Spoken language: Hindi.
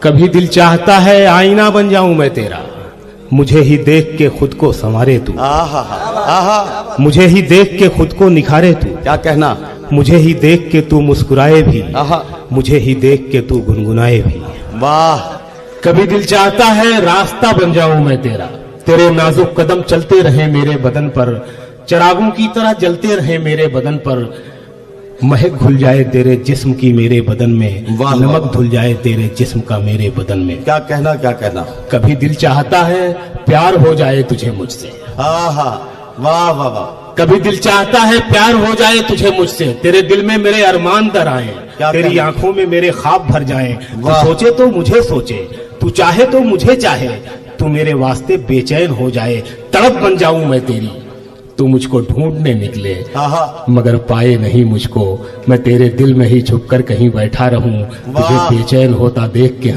कभी दिल चाहता है आईना बन जाऊं मैं तेरा, मुझे ही देख के खुद को संवारे तू। आहा आहा, मुझे ही देख के खुद को निखारे तू। क्या कहना। मुझे ही देख के तू मुस्कुराए भी, आहा, मुझे ही देख के तू गुनगुनाए भी। वाह। कभी दिल चाहता है रास्ता बन जाऊं मैं तेरा, तेरे नाजुक कदम चलते रहे मेरे बदन पर, चिरागों की तरह जलते रहे मेरे बदन पर, महक घुल जाए तेरे जिस्म की मेरे बदन में, वाह, नमक वाह। धुल जाए तेरे जिस्म का मेरे बदन में। क्या कहना, क्या कहना। कभी दिल चाहता है प्यार हो जाए तुझे मुझसे। आहा, वाह वाह वाह। कभी दिल चाहता है प्यार हो जाए तुझे मुझसे, तेरे दिल में मेरे अरमान दर आए, क्या तेरी कहना? आंखों में मेरे ख्वाब भर जाएं। तू वाह। सोचे तो मुझे सोचे, तू चाहे तो मुझे चाहे, तू मेरे वास्ते बेचैन हो जाए, तड़प बन जाऊं मैं तेरी। तू मुझको ढूंढने निकले आहा, मगर पाए नहीं मुझको, मैं तेरे दिल में ही छुपकर कहीं बैठा रहूं, तुझे वाह। बेचैन होता देख के